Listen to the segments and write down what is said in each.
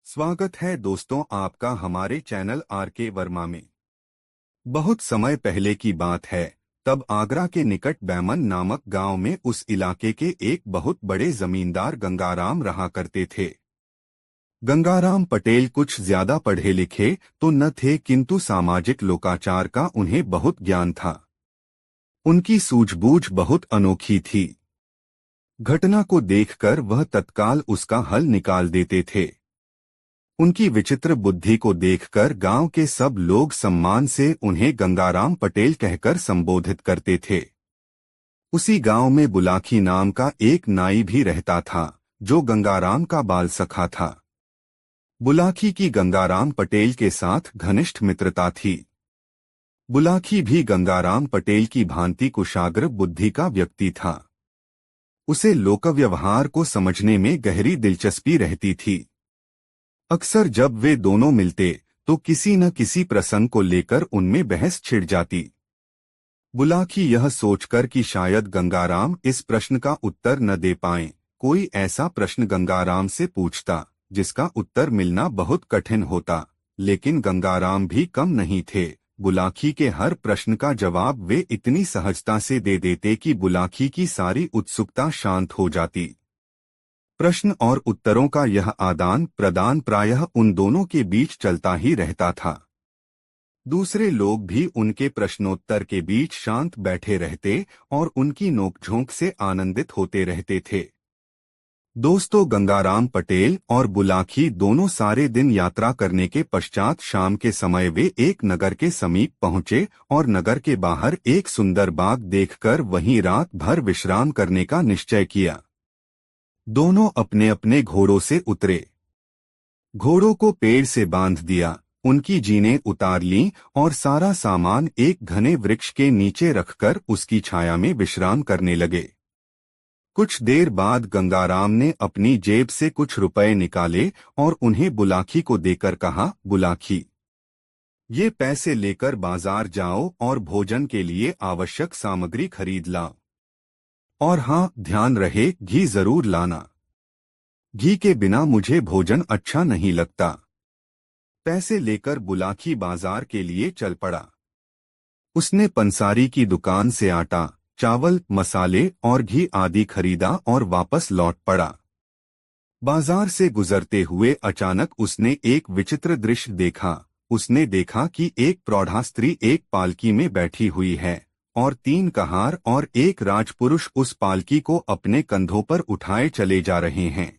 स्वागत है दोस्तों आपका हमारे चैनल आर के वर्मा में। बहुत समय पहले की बात है, तब आगरा के निकट बैमन नामक गांव में उस इलाके के एक बहुत बड़े जमींदार गंगाराम रहा करते थे। गंगाराम पटेल कुछ ज्यादा पढ़े लिखे तो न थे, किंतु सामाजिक लोकाचार का उन्हें बहुत ज्ञान था। उनकी सूझबूझ बहुत अनोखी थी। घटना को देखकर वह तत्काल उसका हल निकाल देते थे। उनकी विचित्र बुद्धि को देखकर गांव के सब लोग सम्मान से उन्हें गंगाराम पटेल कहकर संबोधित करते थे। उसी गांव में बुलाकी नाम का एक नाई भी रहता था, जो गंगाराम का बाल सखा था। बुलाकी की गंगाराम पटेल के साथ घनिष्ठ मित्रता थी। बुलाकी भी गंगाराम पटेल की भांति कुशाग्र बुद्धि का व्यक्ति था। उसे लोकव्यवहार को समझने में गहरी दिलचस्पी रहती थी। अक्सर जब वे दोनों मिलते तो किसी न किसी प्रसंग को लेकर उनमें बहस छिड़ जाती। बुलाकी यह सोचकर कि शायद गंगाराम इस प्रश्न का उत्तर न दे पाएं, कोई ऐसा प्रश्न गंगाराम से पूछता जिसका उत्तर मिलना बहुत कठिन होता, लेकिन गंगाराम भी कम नहीं थे। बुलाकी के हर प्रश्न का जवाब वे इतनी सहजता से दे देते कि बुलाकी की सारी उत्सुकता शांत हो जाती। प्रश्न और उत्तरों का यह आदान प्रदान प्रायः उन दोनों के बीच चलता ही रहता था। दूसरे लोग भी उनके प्रश्नोत्तर के बीच शांत बैठे रहते और उनकी नोकझोंक से आनंदित होते रहते थे। दोस्तों, गंगाराम पटेल और बुलाकी दोनों सारे दिन यात्रा करने के पश्चात शाम के समय वे एक नगर के समीप पहुंचे और नगर के बाहर एक सुंदर बाग देखकर वहीं रात भर विश्राम करने का निश्चय किया। दोनों अपने अपने घोड़ों से उतरे। घोड़ों को पेड़ से बांध दिया, उनकी जीनें उतार लीं और सारा सामान एक घने वृक्ष के नीचे रखकर उसकी छाया में विश्राम करने लगे। कुछ देर बाद गंगाराम ने अपनी जेब से कुछ रुपए निकाले और उन्हें बुलाकी को देकर कहा, बुलाकी, ये पैसे लेकर बाजार जाओ और भोजन के लिए आवश्यक सामग्री खरीद लाओ। और हाँ, ध्यान रहे, घी जरूर लाना। घी के बिना मुझे भोजन अच्छा नहीं लगता। पैसे लेकर बुलाकी बाजार के लिए चल पड़ा। उसने पंसारी की दुकान से आटा, चावल, मसाले और घी आदि खरीदा और वापस लौट पड़ा। बाजार से गुजरते हुए अचानक उसने एक विचित्र दृश्य देखा। उसने देखा कि एक प्रौढ़ा स्त्री एक पालकी में बैठी हुई है और 3 कहार और एक राजपुरुष उस पालकी को अपने कंधों पर उठाए चले जा रहे हैं।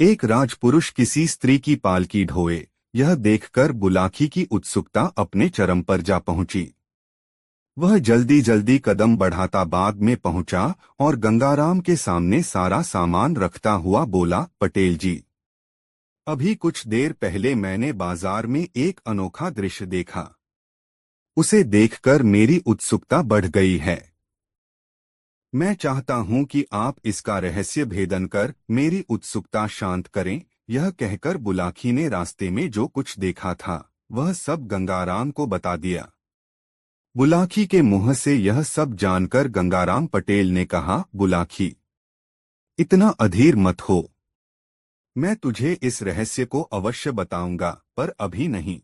एक राजपुरुष किसी स्त्री की पालकी ढोए, यह देखकर बुलाकी की उत्सुकता अपने चरम पर जा पहुंची। वह जल्दी जल्दी कदम बढ़ाता बाग में पहुंचा और गंगाराम के सामने सारा सामान रखता हुआ बोला, पटेल जी, अभी कुछ देर पहले मैंने बाजार में एक अनोखा दृश्य देखा। उसे देखकर मेरी उत्सुकता बढ़ गई है। मैं चाहता हूं कि आप इसका रहस्य भेदन कर मेरी उत्सुकता शांत करें। यह कहकर बुलाकी ने रास्ते में जो कुछ देखा था वह सब गंगाराम को बता दिया। बुलाकी के मुंह से यह सब जानकर गंगाराम पटेल ने कहा, बुलाकी, इतना अधीर मत हो। मैं तुझे इस रहस्य को अवश्य बताऊंगा, पर अभी नहीं।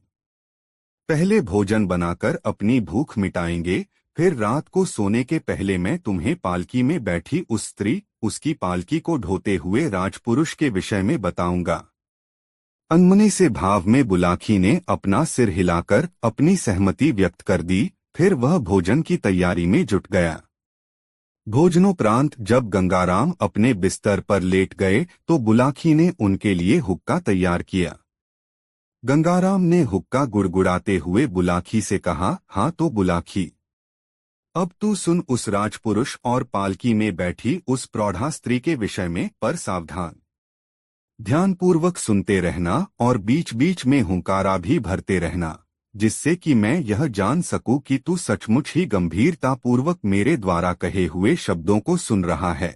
पहले भोजन बनाकर अपनी भूख मिटाएंगे, फिर रात को सोने के पहले मैं तुम्हें पालकी में बैठी उस स्त्री, उसकी पालकी को ढोते हुए राजपुरुष के विषय में बताऊंगा। अनमने से भाव में बुलाकी ने अपना सिर हिलाकर अपनी सहमति व्यक्त कर दी। फिर वह भोजन की तैयारी में जुट गया। भोजनोपरांत जब गंगाराम अपने बिस्तर पर लेट गए तो बुलाकी ने उनके लिए हुक्का तैयार किया। गंगाराम ने हुक्का गुड़गुड़ाते हुए बुलाकी से कहा, हाँ तो बुलाकी, अब तू सुन उस राजपुरुष और पालकी में बैठी उस प्रौढ़ा स्त्री के विषय में, पर सावधान। ध्यानपूर्वक सुनते रहना और बीच बीच में हुंकारा भी भरते रहना, जिससे कि मैं यह जान सकूं कि तू सचमुच ही गंभीरतापूर्वक मेरे द्वारा कहे हुए शब्दों को सुन रहा है।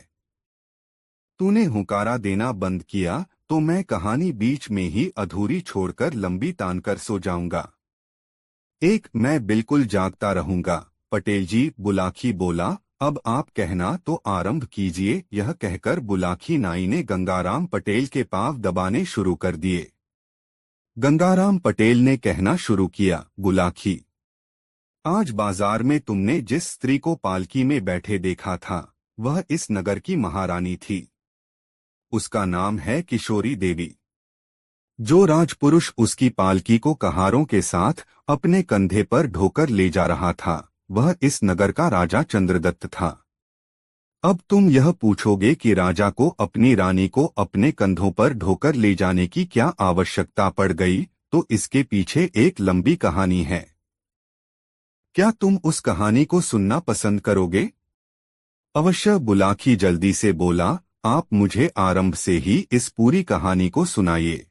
तूने हुंकारा देना बंद किया तो मैं कहानी बीच में ही अधूरी छोड़कर लंबी तानकर सो जाऊंगा। मैं बिल्कुल जागता रहूंगा। पटेल जी, बुलाकी बोला, अब आप कहना तो आरंभ कीजिए। यह कहकर बुलाखी नाई ने गंगाराम पटेल के पांव दबाने शुरू कर दिए। गंगाराम पटेल ने कहना शुरू किया, बुलाखी, आज बाजार में तुमने जिस स्त्री को पालकी में बैठे देखा था, वह इस नगर की महारानी थी। उसका नाम है किशोरी देवी। जो राजपुरुष उसकी पालकी को कहारों के साथ अपने कंधे पर ढोकर ले जा रहा था, वह इस नगर का राजा चंद्रदत्त था। अब तुम यह पूछोगे कि राजा को अपनी रानी को अपने कंधों पर ढोकर ले जाने की क्या आवश्यकता पड़ गई, तो इसके पीछे एक लंबी कहानी है। क्या तुम उस कहानी को सुनना पसंद करोगे? अवश्य, बुलाखी जल्दी से बोला, आप मुझे आरंभ से ही इस पूरी कहानी को सुनाइए।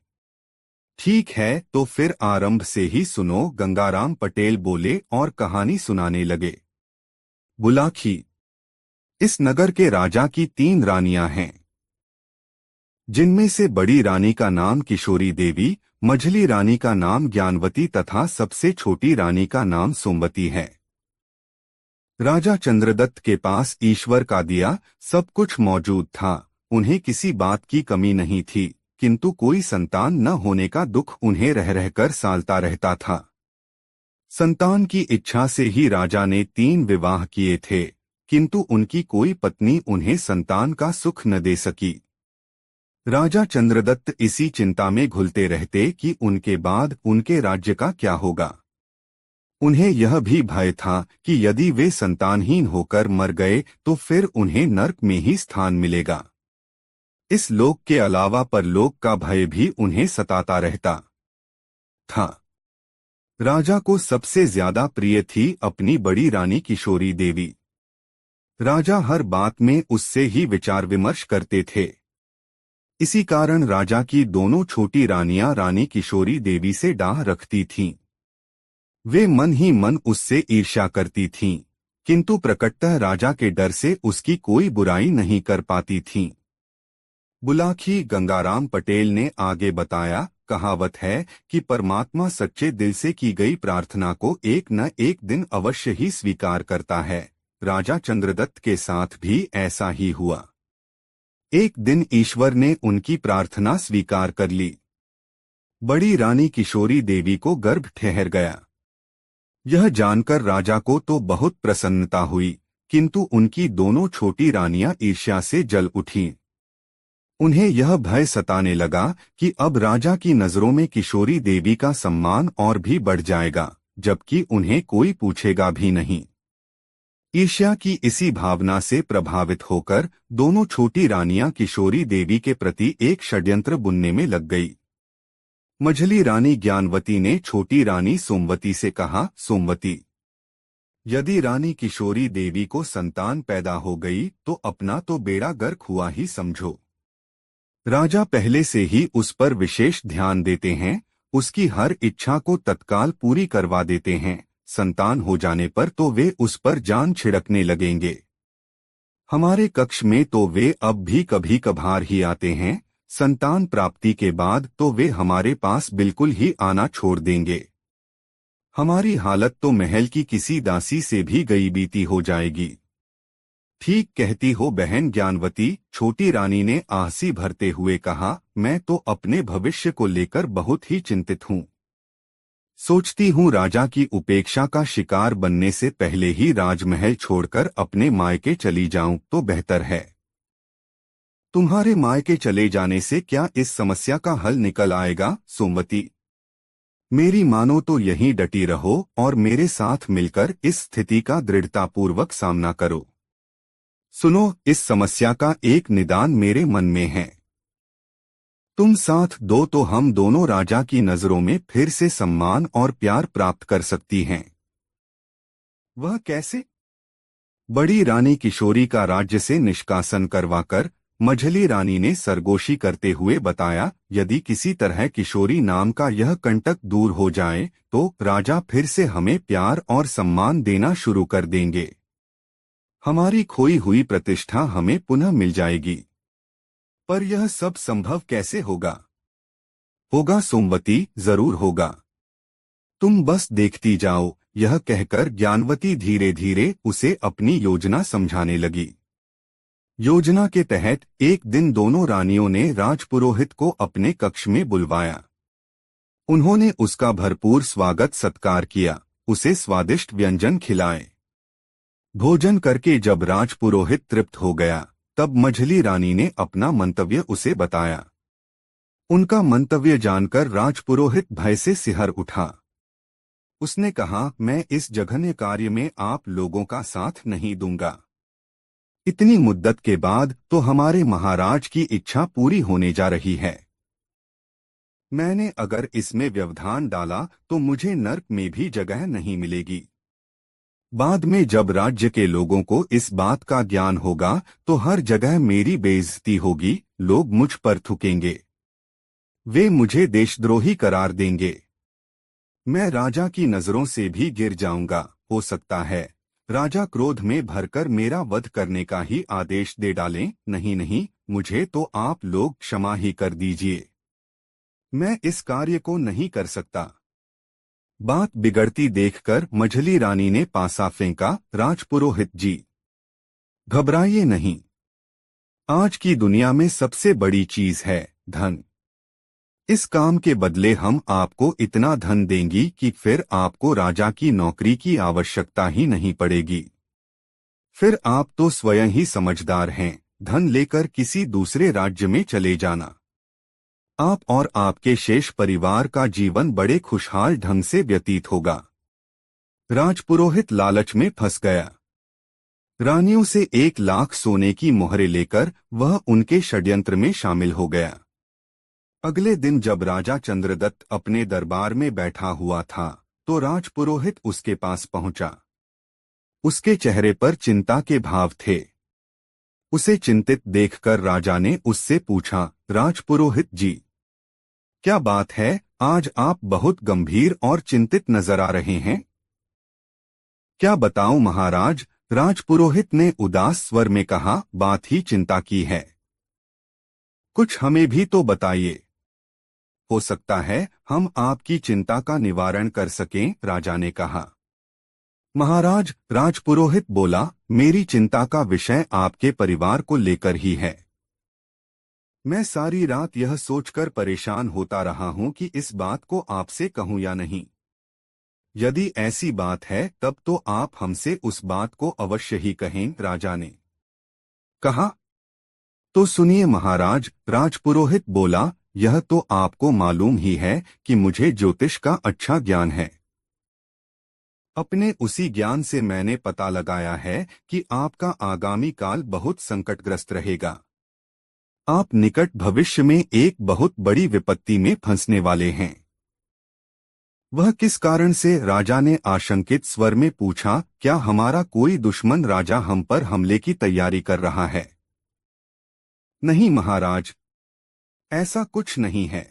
ठीक है, तो फिर आरंभ से ही सुनो, गंगाराम पटेल बोले और कहानी सुनाने लगे। बुलाखी, इस नगर के राजा की 3 रानियां हैं, जिनमें से बड़ी रानी का नाम किशोरी देवी, मझली रानी का नाम ज्ञानवती तथा सबसे छोटी रानी का नाम सोमवती है। राजा चंद्रदत्त के पास ईश्वर का दिया सब कुछ मौजूद था। उन्हें किसी बात की कमी नहीं थी, किंतु कोई संतान न होने का दुख उन्हें रह रहकर सालता रहता था। संतान की इच्छा से ही राजा ने 3 विवाह किए थे, किंतु उनकी कोई पत्नी उन्हें संतान का सुख न दे सकी। राजा चंद्रदत्त इसी चिंता में घुलते रहते कि उनके बाद उनके राज्य का क्या होगा। उन्हें यह भी भय था कि यदि वे संतानहीन होकर मर गए तो फिर उन्हें नर्क में ही स्थान मिलेगा। इस लोक के अलावा परलोक का भय भी उन्हें सताता रहता था। राजा को सबसे ज्यादा प्रिय थी अपनी बड़ी रानी किशोरी देवी। राजा हर बात में उससे ही विचार विमर्श करते थे। इसी कारण राजा की दोनों छोटी रानियां रानी किशोरी देवी से डाह रखती थीं। वे मन ही मन उससे ईर्ष्या करती थीं, किंतु प्रकटतः राजा के डर से उसकी कोई बुराई नहीं कर पाती थीं। बुलाखी, गंगाराम पटेल ने आगे बताया, कहावत है कि परमात्मा सच्चे दिल से की गई प्रार्थना को एक न एक दिन अवश्य ही स्वीकार करता है। राजा चंद्रदत्त के साथ भी ऐसा ही हुआ। एक दिन ईश्वर ने उनकी प्रार्थना स्वीकार कर ली। बड़ी रानी किशोरी देवी को गर्भ ठहर गया। यह जानकर राजा को तो बहुत प्रसन्नता हुई, किंतु उनकी दोनों छोटी रानियां ईर्ष्या से जल उठीं। उन्हें यह भय सताने लगा कि अब राजा की नजरों में किशोरी देवी का सम्मान और भी बढ़ जाएगा, जबकि उन्हें कोई पूछेगा भी नहीं। ईर्ष्या की इसी भावना से प्रभावित होकर दोनों छोटी रानियां किशोरी देवी के प्रति एक षड्यंत्र बुनने में लग गई। मझली रानी ज्ञानवती ने छोटी रानी सोमवती से कहा, सोमवती, यदि रानी किशोरी देवी को संतान पैदा हो गई तो अपना तो बेड़ा गर्क हुआ ही समझो। राजा पहले से ही उस पर विशेष ध्यान देते हैं, उसकी हर इच्छा को तत्काल पूरी करवा देते हैं। संतान हो जाने पर तो वे उस पर जान छिड़कने लगेंगे। हमारे कक्ष में तो वे अब भी कभी कभार ही आते हैं, संतान प्राप्ति के बाद तो वे हमारे पास बिल्कुल ही आना छोड़ देंगे। हमारी हालत तो महल की किसी दासी से भी गई बीती हो जाएगी। ठीक कहती हो बहन ज्ञानवती, छोटी रानी ने आहसी भरते हुए कहा, मैं तो अपने भविष्य को लेकर बहुत ही चिंतित हूँ। सोचती हूँ राजा की उपेक्षा का शिकार बनने से पहले ही राजमहल छोड़कर अपने मायके चली जाऊं तो बेहतर है। तुम्हारे मायके चले जाने से क्या इस समस्या का हल निकल आएगा? सोमवती, मेरी मानो तो यहीं डटी रहो और मेरे साथ मिलकर इस स्थिति का दृढ़तापूर्वक सामना करो। सुनो, इस समस्या का एक निदान मेरे मन में है। तुम साथ दो तो हम दोनों राजा की नजरों में फिर से सम्मान और प्यार प्राप्त कर सकती हैं। वह कैसे? बड़ी रानी किशोरी का राज्य से निष्कासन करवाकर मझली रानी ने सरगोशी करते हुए बताया, यदि किसी तरह किशोरी नाम का यह कंटक दूर हो जाए तो राजा फिर से हमें प्यार और सम्मान देना शुरू कर देंगे। हमारी खोई हुई प्रतिष्ठा हमें पुनः मिल जाएगी। पर यह सब संभव कैसे होगा? होगा सोमवती, जरूर होगा। तुम बस देखती जाओ, यह कहकर ज्ञानवती धीरे धीरे उसे अपनी योजना समझाने लगी। योजना के तहत एक दिन दोनों रानियों ने राजपुरोहित को अपने कक्ष में बुलवाया। उन्होंने उसका भरपूर स्वागत सत्कार किया, उसे स्वादिष्ट व्यंजन खिलाए। भोजन करके जब राजपुरोहित तृप्त हो गया, तब मझली रानी ने अपना मंतव्य उसे बताया। उनका मंतव्य जानकर राजपुरोहित भय से सिहर उठा। उसने कहा, मैं इस जघन्य कार्य में आप लोगों का साथ नहीं दूंगा। इतनी मुद्दत के बाद तो हमारे महाराज की इच्छा पूरी होने जा रही है। मैंने अगर इसमें व्यवधान डाला तो मुझे नर्क में भी जगह नहीं मिलेगी। बाद में जब राज्य के लोगों को इस बात का ज्ञान होगा तो हर जगह मेरी बेइज्जती होगी, लोग मुझ पर थूकेंगे, वे मुझे देशद्रोही करार देंगे। मैं राजा की नजरों से भी गिर जाऊंगा। हो सकता है राजा क्रोध में भरकर मेरा वध करने का ही आदेश दे डालें। नहीं नहीं, मुझे तो आप लोग क्षमा ही कर दीजिए, मैं इस कार्य को नहीं कर सकता। बात बिगड़ती देखकर मझली रानी ने पासा फेंका, राजपुरोहित जी, घबराइए नहीं। आज की दुनिया में सबसे बड़ी चीज है धन। इस काम के बदले हम आपको इतना धन देंगी कि फिर आपको राजा की नौकरी की आवश्यकता ही नहीं पड़ेगी। फिर आप तो स्वयं ही समझदार हैं, धन लेकर किसी दूसरे राज्य में चले जाना। आप और आपके शेष परिवार का जीवन बड़े खुशहाल ढंग से व्यतीत होगा। राजपुरोहित लालच में फंस गया। रानियों से 1,00,000 सोने की मोहरें लेकर वह उनके षड्यंत्र में शामिल हो गया। अगले दिन जब राजा चंद्रदत्त अपने दरबार में बैठा हुआ था तो राजपुरोहित उसके पास पहुंचा। उसके चेहरे पर चिंता के भाव थे। उसे चिंतित देखकर राजा ने उससे पूछा, राजपुरोहित जी, क्या बात है, आज आप बहुत गंभीर और चिंतित नजर आ रहे हैं। क्या बताऊं महाराज, राजपुरोहित ने उदास स्वर में कहा, बात ही चिंता की है। कुछ हमें भी तो बताइए, हो सकता है हम आपकी चिंता का निवारण कर सकें, राजा ने कहा। महाराज, राजपुरोहित बोला, मेरी चिंता का विषय आपके परिवार को लेकर ही है। मैं सारी रात यह सोचकर परेशान होता रहा हूं कि इस बात को आपसे कहूं या नहीं। यदि ऐसी बात है तब तो आप हमसे उस बात को अवश्य ही कहें, राजा ने कहा। तो सुनिए महाराज, राजपुरोहित बोला, यह तो आपको मालूम ही है कि मुझे ज्योतिष का अच्छा ज्ञान है। अपने उसी ज्ञान से मैंने पता लगाया है कि आपका आगामी काल बहुत संकटग्रस्त रहेगा। आप निकट भविष्य में एक बहुत बड़ी विपत्ति में फंसने वाले हैं। वह किस कारण से, राजा ने आशंकित स्वर में पूछा। क्या हमारा कोई दुश्मन राजा हम पर हमले की तैयारी कर रहा है। नहीं महाराज, ऐसा कुछ नहीं है।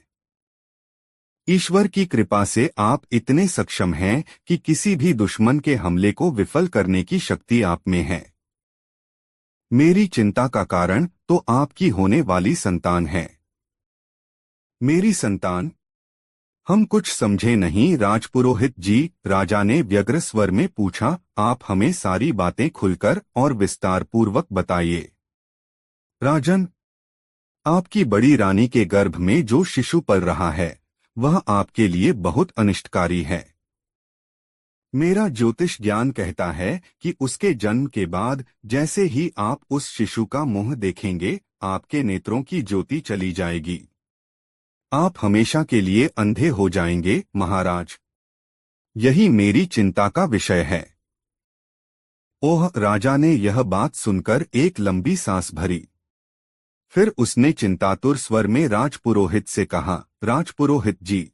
ईश्वर की कृपा से आप इतने सक्षम हैं कि किसी भी दुश्मन के हमले को विफल करने की शक्ति आप में है। मेरी चिंता का कारण तो आपकी होने वाली संतान है। मेरी संतान? हम कुछ समझे नहीं राजपुरोहित जी, राजा ने व्यग्र स्वर में पूछा। आप हमें सारी बातें खुलकर और विस्तार पूर्वक बताइए। राजन, आपकी बड़ी रानी के गर्भ में जो शिशु पल रहा है वह आपके लिए बहुत अनिष्टकारी है। मेरा ज्योतिष ज्ञान कहता है कि उसके जन्म के बाद जैसे ही आप उस शिशु का मुंह देखेंगे, आपके नेत्रों की ज्योति चली जाएगी। आप हमेशा के लिए अंधे हो जाएंगे महाराज। यही मेरी चिंता का विषय है। ओह, राजा ने यह बात सुनकर एक लंबी सांस भरी। फिर उसने चिंतातुर स्वर में राजपुरोहित से कहा, राजपुरोहित जी,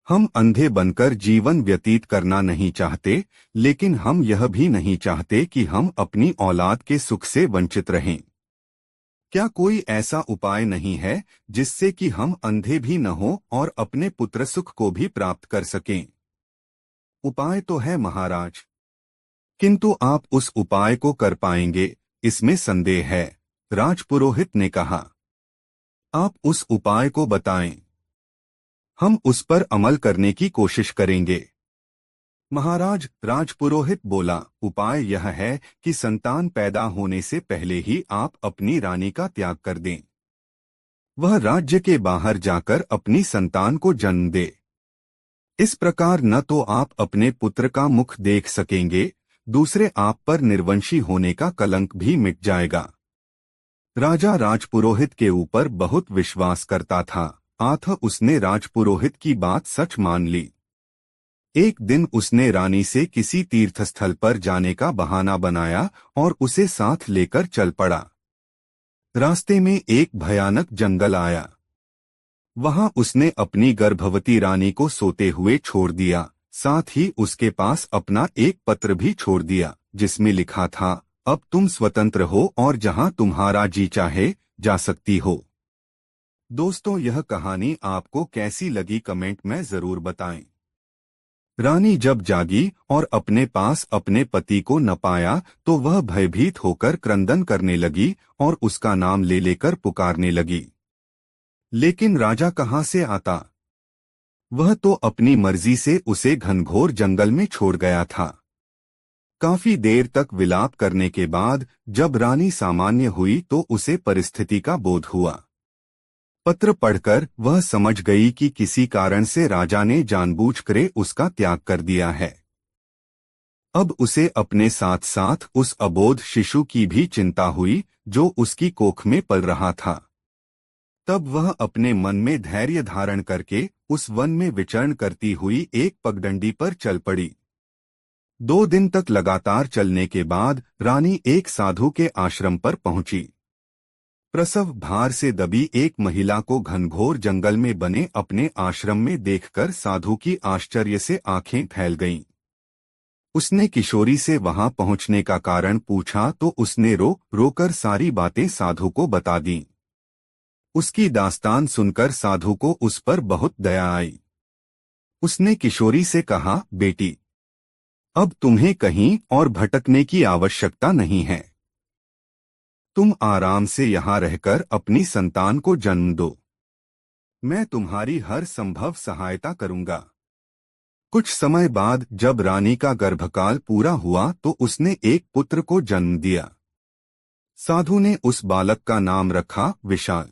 हम अंधे बनकर जीवन व्यतीत करना नहीं चाहते, लेकिन हम यह भी नहीं चाहते कि हम अपनी औलाद के सुख से वंचित रहें। क्या कोई ऐसा उपाय नहीं है जिससे कि हम अंधे भी न हो और अपने पुत्र सुख को भी प्राप्त कर सकें? उपाय तो है महाराज, किंतु आप उस उपाय को कर पाएंगे इसमें संदेह है, राजपुरोहित ने कहा। आप उस उपाय को बताएं, हम उस पर अमल करने की कोशिश करेंगे। महाराज, राजपुरोहित बोला, उपाय यह है कि संतान पैदा होने से पहले ही आप अपनी रानी का त्याग कर दें। वह राज्य के बाहर जाकर अपनी संतान को जन्म दे। इस प्रकार न तो आप अपने पुत्र का मुख देख सकेंगे, दूसरे आप पर निर्वंशी होने का कलंक भी मिट जाएगा। राजा राजपुरोहित के ऊपर बहुत विश्वास करता था, अतः उसने राजपुरोहित की बात सच मान ली। एक दिन उसने रानी से किसी तीर्थस्थल पर जाने का बहाना बनाया और उसे साथ लेकर चल पड़ा। रास्ते में एक भयानक जंगल आया। वहां उसने अपनी गर्भवती रानी को सोते हुए छोड़ दिया, साथ ही उसके पास अपना एक पत्र भी छोड़ दिया, जिसमें लिखा था, अब तुम स्वतंत्र हो और जहां तुम्हारा जी चाहे जा सकती हो। दोस्तों, यह कहानी आपको कैसी लगी कमेंट में जरूर बताएं। रानी जब जागी और अपने पास अपने पति को न पाया तो वह भयभीत होकर क्रंदन करने लगी और उसका नाम ले लेकर पुकारने लगी। लेकिन राजा कहाँ से आता? वह तो अपनी मर्जी से उसे घनघोर जंगल में छोड़ गया था। काफी देर तक विलाप करने के बाद जब रानी सामान्य हुई तो उसे परिस्थिति का बोध हुआ। पत्र पढ़कर वह समझ गई कि किसी कारण से राजा ने जानबूझकर उसका त्याग कर दिया है। अब उसे अपने साथ साथ उस अबोध शिशु की भी चिंता हुई जो उसकी कोख में पल रहा था। तब वह अपने मन में धैर्य धारण करके उस वन में विचरण करती हुई एक पगडंडी पर चल पड़ी। 2 दिन तक लगातार चलने के बाद रानी एक साधु के आश्रम पर पहुंची। प्रसव भार से दबी एक महिला को घनघोर जंगल में बने अपने आश्रम में देखकर साधु की आश्चर्य से आंखें फैल गईं। उसने किशोरी से वहां पहुंचने का कारण पूछा तो उसने रोकर सारी बातें साधु को बता दीं। उसकी दास्तान सुनकर साधु को उस पर बहुत दया आई। उसने किशोरी से कहा, बेटी, अब तुम्हें कहीं और भटकने की आवश्यकता नहीं है। तुम आराम से यहाँ रहकर अपनी संतान को जन्म दो। मैं तुम्हारी हर संभव सहायता करूंगा। कुछ समय बाद जब रानी का गर्भकाल पूरा हुआ तो उसने एक पुत्र को जन्म दिया। साधु ने उस बालक का नाम रखा विशाल।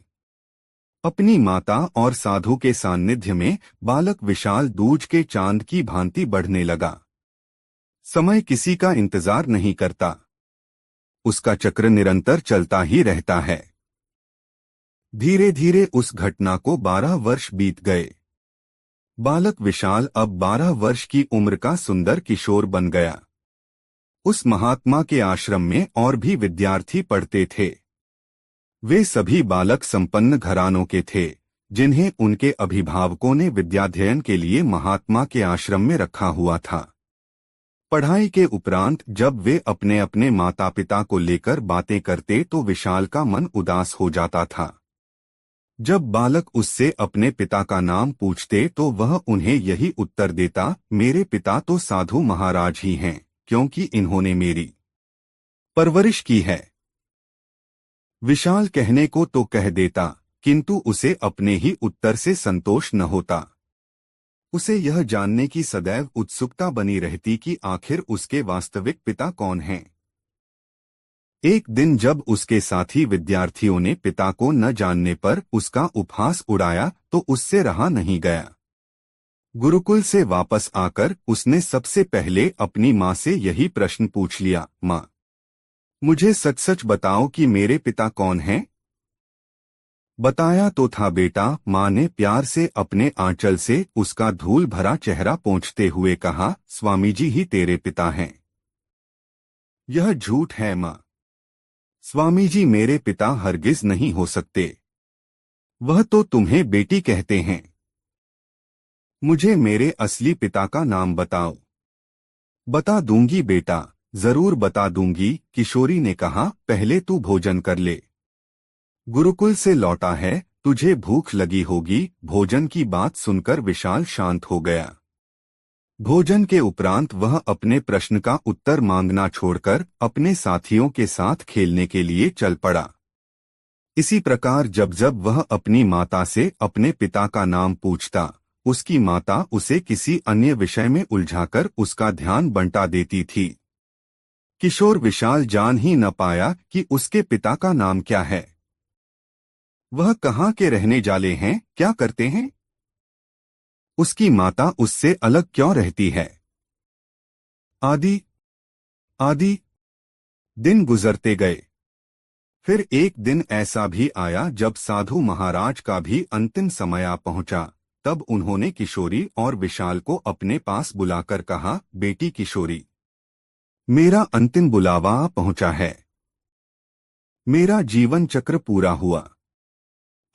अपनी माता और साधु के सान्निध्य में बालक विशाल दूज के चांद की भांति बढ़ने लगा। समय किसी का इंतजार नहीं करता, उसका चक्र निरंतर चलता ही रहता है। धीरे धीरे उस घटना को 12 वर्ष बीत गए। बालक विशाल अब 12 वर्ष की उम्र का सुंदर किशोर बन गया। उस महात्मा के आश्रम में और भी विद्यार्थी पढ़ते थे। वे सभी बालक संपन्न घरानों के थे, जिन्हें उनके अभिभावकों ने विद्याध्ययन के लिए महात्मा के आश्रम में रखा हुआ था। पढ़ाई के उपरांत जब वे अपने अपने माता पिता को लेकर बातें करते तो विशाल का मन उदास हो जाता था। जब बालक उससे अपने पिता का नाम पूछते तो वह उन्हें यही उत्तर देता, मेरे पिता तो साधु महाराज ही हैं, क्योंकि इन्होंने मेरी परवरिश की है। विशाल कहने को तो कह देता, किंतु उसे अपने ही उत्तर से संतोष न होता। उसे यह जानने की सदैव उत्सुकता बनी रहती कि आखिर उसके वास्तविक पिता कौन हैं। एक दिन जब उसके साथी विद्यार्थियों ने पिता को न जानने पर उसका उपहास उड़ाया तो उससे रहा नहीं गया। गुरुकुल से वापस आकर उसने सबसे पहले अपनी माँ से यही प्रश्न पूछ लिया, माँ, मुझे सच सच बताओ कि मेरे पिता कौन हैं? बताया तो था बेटा, माँ ने प्यार से अपने आंचल से उसका धूल भरा चेहरा पोंछते हुए कहा, स्वामी जी ही तेरे पिता हैं। यह झूठ है माँ। स्वामी जी मेरे पिता हरगिज नहीं हो सकते। वह तो तुम्हें बेटी कहते हैं। मुझे मेरे असली पिता का नाम बताओ। बता दूंगी बेटा, जरूर बता दूंगी, किशोरी ने कहा, पहले तू भोजन कर ले। गुरुकुल से लौटा है, तुझे भूख लगी होगी। भोजन की बात सुनकर विशाल शांत हो गया। भोजन के उपरांत वह अपने प्रश्न का उत्तर मांगना छोड़कर अपने साथियों के साथ खेलने के लिए चल पड़ा। इसी प्रकार जब जब वह अपनी माता से अपने पिता का नाम पूछता, उसकी माता उसे किसी अन्य विषय में उलझाकर उसका ध्यान बंटा देती थी। किशोर विशाल जान ही न पाया कि उसके पिता का नाम क्या है, वह कहाँ के रहने वाले हैं, क्या करते हैं, उसकी माता उससे अलग क्यों रहती है। आदि आदि दिन गुजरते गए। फिर एक दिन ऐसा भी आया जब साधु महाराज का भी अंतिम समय आ पहुंचा। तब उन्होंने किशोरी और विशाल को अपने पास बुलाकर कहा, बेटी किशोरी, मेरा अंतिम बुलावा आ पहुंचा है। मेरा जीवन चक्र पूरा हुआ।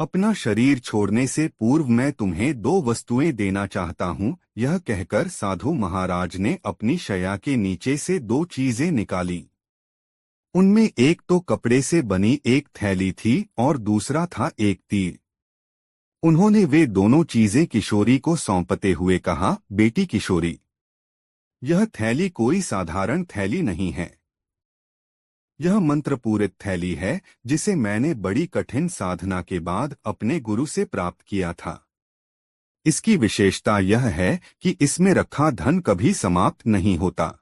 अपना शरीर छोड़ने से पूर्व मैं तुम्हें दो वस्तुएं देना चाहता हूं। यह कहकर साधु महाराज ने अपनी शैया के नीचे से दो चीजें निकाली। उनमें एक तो कपड़े से बनी एक थैली थी और दूसरा था एक तीर। उन्होंने वे दोनों चीजें किशोरी को सौंपते हुए कहा, बेटी किशोरी, यह थैली कोई साधारण थैली नहीं है। यह मंत्रपूरित थैली है जिसे मैंने बड़ी कठिन साधना के बाद अपने गुरु से प्राप्त किया था। इसकी विशेषता यह है कि इसमें रखा धन कभी समाप्त नहीं होता।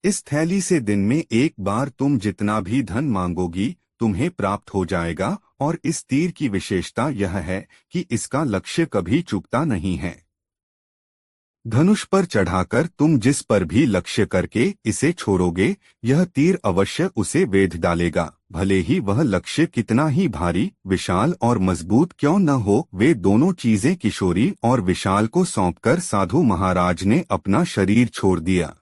इस थैली से दिन में एक बार तुम जितना भी धन मांगोगी तुम्हें प्राप्त हो जाएगा। और इस तीर की विशेषता यह है कि इसका लक्ष्य कभी चूकता नहीं है। धनुष पर चढ़ाकर तुम जिस पर भी लक्ष्य करके इसे छोड़ोगे, यह तीर अवश्य उसे वेध डालेगा, भले ही वह लक्ष्य कितना ही भारी, विशाल और मजबूत क्यों न हो। वे दोनों चीजें किशोरी और विशाल को सौंपकर साधु महाराज ने अपना शरीर छोड़ दिया।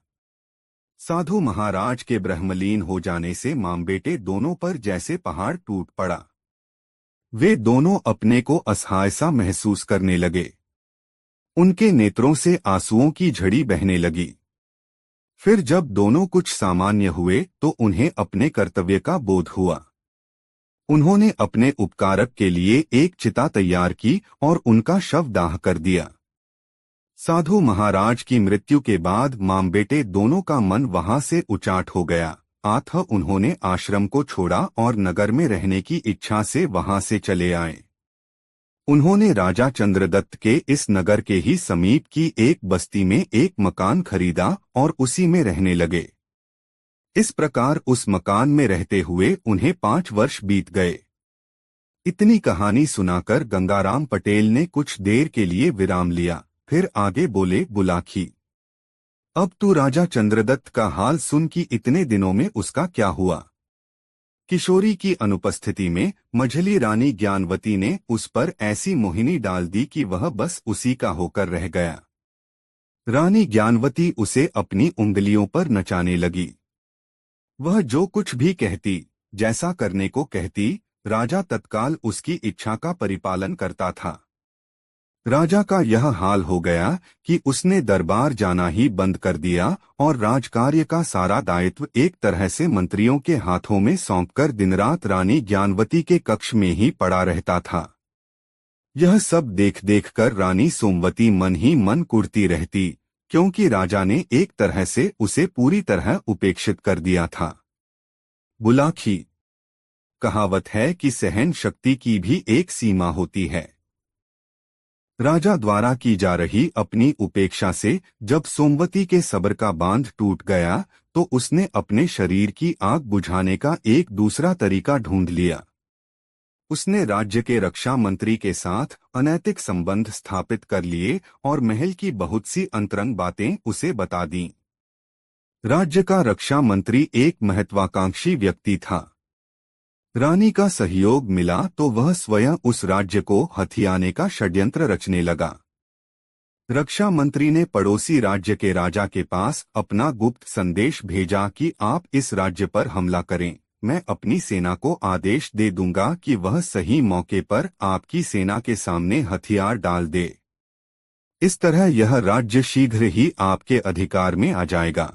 साधु महाराज के ब्रह्मलीन हो जाने से मां बेटे दोनों पर जैसे पहाड़ टूट पड़ा। वे दोनों अपने को असहाय सा महसूस करने लगे। उनके नेत्रों से आंसुओं की झड़ी बहने लगी। फिर जब दोनों कुछ सामान्य हुए तो उन्हें अपने कर्तव्य का बोध हुआ। उन्होंने अपने उपकारक के लिए एक चिता तैयार की और उनका शव दाह कर दिया। साधु महाराज की मृत्यु के बाद मां बेटे दोनों का मन वहां से उचाट हो गया। अतः उन्होंने आश्रम को छोड़ा और नगर में रहने की इच्छा से वहां से चले आए। उन्होंने राजा चंद्रदत्त के इस नगर के ही समीप की एक बस्ती में एक मकान खरीदा और उसी में रहने लगे। इस प्रकार उस मकान में रहते हुए उन्हें 5 वर्ष बीत गए। इतनी कहानी सुनाकर गंगाराम पटेल ने कुछ देर के लिए विराम लिया, फिर आगे बोले, बुलाखी, अब तू राजा चंद्रदत्त का हाल सुन कि इतने दिनों में उसका क्या हुआ। किशोरी की अनुपस्थिति में मझली रानी ज्ञानवती ने उस पर ऐसी मोहिनी डाल दी कि वह बस उसी का होकर रह गया। रानी ज्ञानवती उसे अपनी उंगलियों पर नचाने लगी। वह जो कुछ भी कहती, जैसा करने को कहती, राजा तत्काल उसकी इच्छा का परिपालन करता था। राजा का यह हाल हो गया कि उसने दरबार जाना ही बंद कर दिया और राजकार्य का सारा दायित्व एक तरह से मंत्रियों के हाथों में सौंपकर दिनरात रानी ज्ञानवती के कक्ष में ही पड़ा रहता था। यह सब देख देख कर रानी सोमवती मन ही मन कुढ़ती रहती, क्योंकि राजा ने एक तरह से उसे पूरी तरह उपेक्षित कर दिया था। बुलाखी, कहावत है कि सहन शक्ति की भी एक सीमा होती है। राजा द्वारा की जा रही अपनी उपेक्षा से जब सोमवती के सब्र का बांध टूट गया तो उसने अपने शरीर की आग बुझाने का एक दूसरा तरीका ढूंढ लिया। उसने राज्य के रक्षा मंत्री के साथ अनैतिक संबंध स्थापित कर लिए और महल की बहुत सी अंतरंग बातें उसे बता दीं। राज्य का रक्षा मंत्री एक महत्वाकांक्षी व्यक्ति था। रानी का सहयोग मिला तो वह स्वयं उस राज्य को हथियाने का षड्यंत्र रचने लगा। रक्षा मंत्री ने पड़ोसी राज्य के राजा के पास अपना गुप्त संदेश भेजा कि आप इस राज्य पर हमला करें, मैं अपनी सेना को आदेश दे दूंगा कि वह सही मौके पर आपकी सेना के सामने हथियार डाल दे। इस तरह यह राज्य शीघ्र ही आपके अधिकार में आ जाएगा।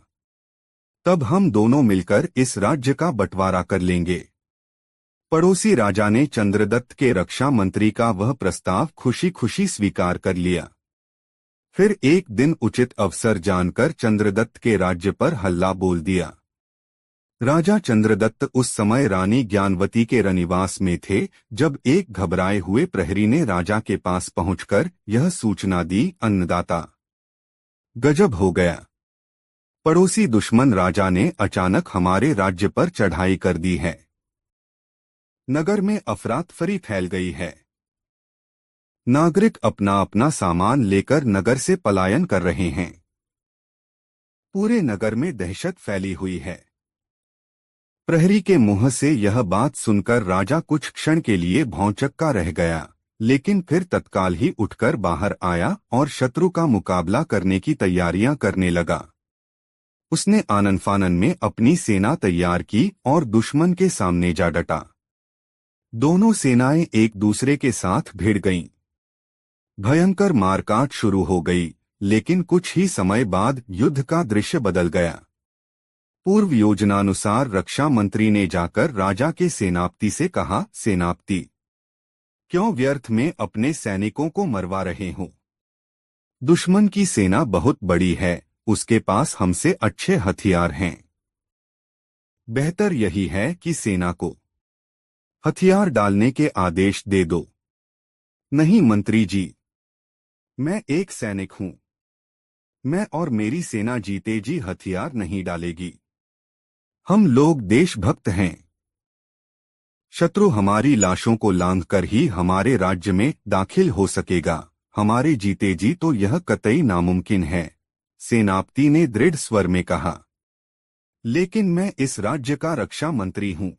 तब हम दोनों मिलकर इस राज्य का बंटवारा कर लेंगे। पड़ोसी राजा ने चंद्रदत्त के रक्षा मंत्री का वह प्रस्ताव खुशी खुशी स्वीकार कर लिया। फिर एक दिन उचित अवसर जानकर चंद्रदत्त के राज्य पर हल्ला बोल दिया। राजा चंद्रदत्त उस समय रानी ज्ञानवती के रनिवास में थे जब एक घबराए हुए प्रहरी ने राजा के पास पहुंचकर यह सूचना दी, अन्नदाता, गजब हो गया। पड़ोसी दुश्मन राजा ने अचानक हमारे राज्य पर चढ़ाई कर दी है। नगर में अफरातफरी फैल गई है। नागरिक अपना अपना सामान लेकर नगर से पलायन कर रहे हैं। पूरे नगर में दहशत फैली हुई है। प्रहरी के मुंह से यह बात सुनकर राजा कुछ क्षण के लिए भौंचक्का रह गया, लेकिन फिर तत्काल ही उठकर बाहर आया और शत्रु का मुकाबला करने की तैयारियां करने लगा। उसने आनन फानन में अपनी सेना तैयार की और दुश्मन के सामने जा डटा। दोनों सेनाएं एक दूसरे के साथ भिड़ गईं। भयंकर मारकाट शुरू हो गई, लेकिन कुछ ही समय बाद युद्ध का दृश्य बदल गया। पूर्व योजनानुसार रक्षा मंत्री ने जाकर राजा के सेनापति से कहा, सेनापति, क्यों व्यर्थ में अपने सैनिकों को मरवा रहे हो? दुश्मन की सेना बहुत बड़ी है, उसके पास हमसे अच्छे हथियार हैं। बेहतर यही है कि सेना को हथियार डालने के आदेश दे दो। नहीं मंत्री जी, मैं एक सैनिक हूं। मैं और मेरी सेना जीते जी हथियार नहीं डालेगी। हम लोग देशभक्त हैं। शत्रु हमारी लाशों को लांघकर ही हमारे राज्य में दाखिल हो सकेगा। हमारे जीते जी तो यह कतई नामुमकिन है, सेनापति ने दृढ़ स्वर में कहा। लेकिन मैं इस राज्य का रक्षा मंत्री हूं।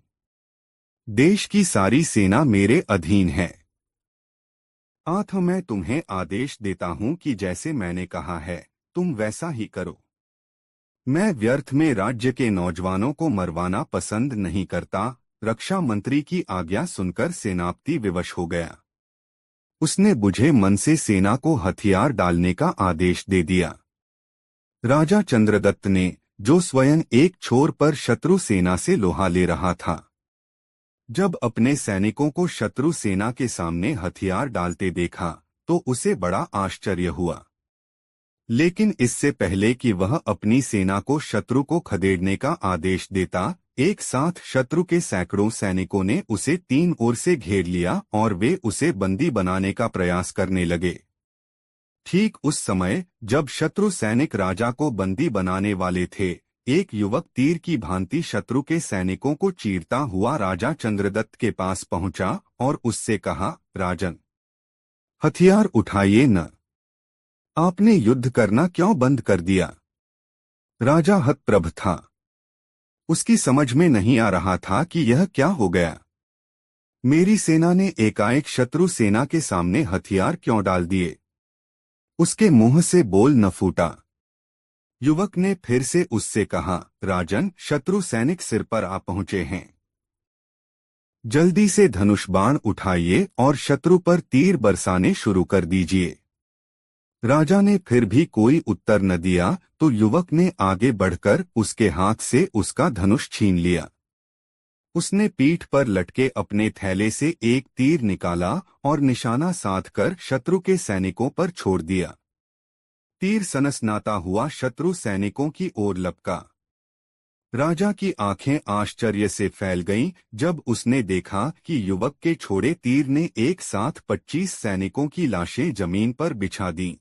देश की सारी सेना मेरे अधीन है। अतः मैं तुम्हें आदेश देता हूं कि जैसे मैंने कहा है तुम वैसा ही करो। मैं व्यर्थ में राज्य के नौजवानों को मरवाना पसंद नहीं करता। रक्षा मंत्री की आज्ञा सुनकर सेनापति विवश हो गया। उसने बुझे मन से सेना को हथियार डालने का आदेश दे दिया। राजा चंद्रदत्त ने, जो स्वयं एक छोर पर शत्रु सेना से लोहा ले रहा था, जब अपने सैनिकों को शत्रु सेना के सामने हथियार डालते देखा तो उसे बड़ा आश्चर्य हुआ। लेकिन इससे पहले कि वह अपनी सेना को शत्रु को खदेड़ने का आदेश देता, एक साथ शत्रु के सैकड़ों सैनिकों ने उसे तीन ओर से घेर लिया और वे उसे बंदी बनाने का प्रयास करने लगे। ठीक उस समय जब शत्रु सैनिक राजा को बंदी बनाने वाले थे, एक युवक तीर की भांति शत्रु के सैनिकों को चीरता हुआ राजा चंद्रदत्त के पास पहुंचा और उससे कहा, राजन, हथियार उठाइए न। आपने युद्ध करना क्यों बंद कर दिया? राजा हतप्रभ था। उसकी समझ में नहीं आ रहा था कि यह क्या हो गया। मेरी सेना ने एकाएक शत्रु सेना के सामने हथियार क्यों डाल दिए? उसके मुंह से बोल न फूटा। युवक ने फिर से उससे कहा, राजन, शत्रु सैनिक सिर पर आ पहुंचे हैं। जल्दी से धनुष बाण उठाइए और शत्रु पर तीर बरसाने शुरू कर दीजिए। राजा ने फिर भी कोई उत्तर न दिया तो युवक ने आगे बढ़कर उसके हाथ से उसका धनुष छीन लिया। उसने पीठ पर लटके अपने थैले से एक तीर निकाला और निशाना साधकर शत्रु के सैनिकों पर छोड़ दिया। तीर सनसनाता हुआ शत्रु सैनिकों की ओर लपका। राजा की आंखें आश्चर्य से फैल गईं जब उसने देखा कि युवक के छोड़े तीर ने एक साथ 25 सैनिकों की लाशें जमीन पर बिछा दीं।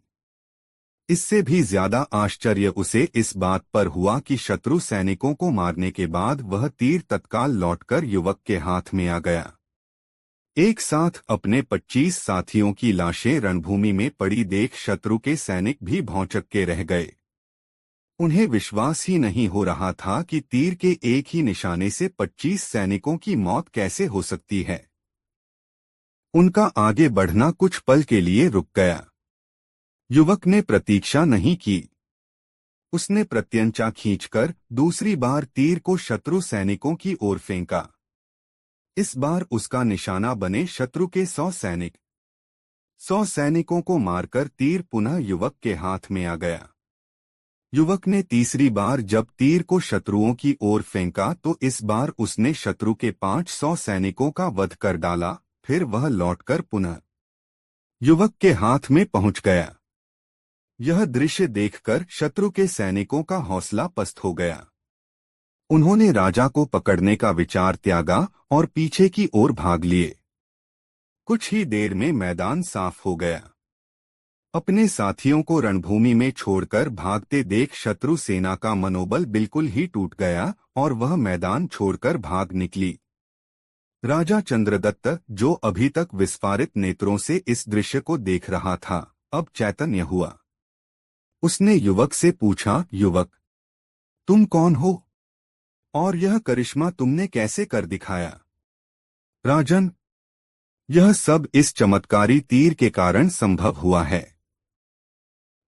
इससे भी ज्यादा आश्चर्य उसे इस बात पर हुआ कि शत्रु सैनिकों को मारने के बाद वह तीर तत्काल लौटकर युवक के हाथ में आ गया। एक साथ अपने 25 साथियों की लाशें रणभूमि में पड़ी देख शत्रु के सैनिक भी भौंचक्के रह गए। उन्हें विश्वास ही नहीं हो रहा था कि तीर के एक ही निशाने से 25 सैनिकों की मौत कैसे हो सकती है। उनका आगे बढ़ना कुछ पल के लिए रुक गया। युवक ने प्रतीक्षा नहीं की। उसने प्रत्यंचा खींचकर दूसरी बार तीर को शत्रु सैनिकों की ओर फेंका। इस बार उसका निशाना बने शत्रु के 100 सैनिक। 100 सैनिकों को मारकर तीर पुनः युवक के हाथ में आ गया। युवक ने तीसरी बार जब तीर को शत्रुओं की ओर फेंका तो इस बार उसने शत्रु के 500 सैनिकों का वध कर डाला। फिर वह लौटकर पुनः युवक के हाथ में पहुंच गया। यह दृश्य देखकर शत्रु के सैनिकों का हौसला पस्त हो गया। उन्होंने राजा को पकड़ने का विचार त्यागा और पीछे की ओर भाग लिए। कुछ ही देर में मैदान साफ हो गया। अपने साथियों को रणभूमि में छोड़कर भागते देख शत्रु सेना का मनोबल बिल्कुल ही टूट गया और वह मैदान छोड़कर भाग निकली। राजा चंद्रदत्त, जो अभी तक विस्फारित नेत्रों से इस दृश्य को देख रहा था, अब चैतन्य हुआ। उसने युवक से पूछा, युवक, तुम कौन हो और यह करिश्मा तुमने कैसे कर दिखाया? राजन, यह सब इस चमत्कारी तीर के कारण संभव हुआ है।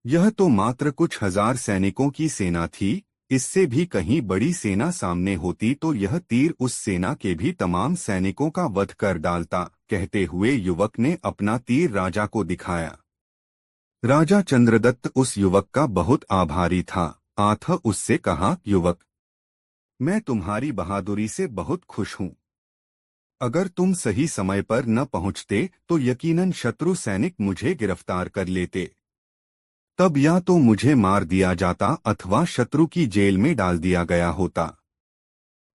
यह तो मात्र कुछ हजार सैनिकों की सेना थी, इससे भी कहीं बड़ी सेना सामने होती तो यह तीर उस सेना के भी तमाम सैनिकों का वध कर डालता। कहते हुए युवक ने अपना तीर राजा को दिखाया। राजा चंद्रदत्त उस युवक का बहुत आभारी था। आथ उससे कहा, युवक, मैं तुम्हारी बहादुरी से बहुत खुश हूँ। अगर तुम सही समय पर न पहुंचते तो यकीनन शत्रु सैनिक मुझे गिरफ्तार कर लेते। तब या तो मुझे मार दिया जाता अथवा शत्रु की जेल में डाल दिया गया होता।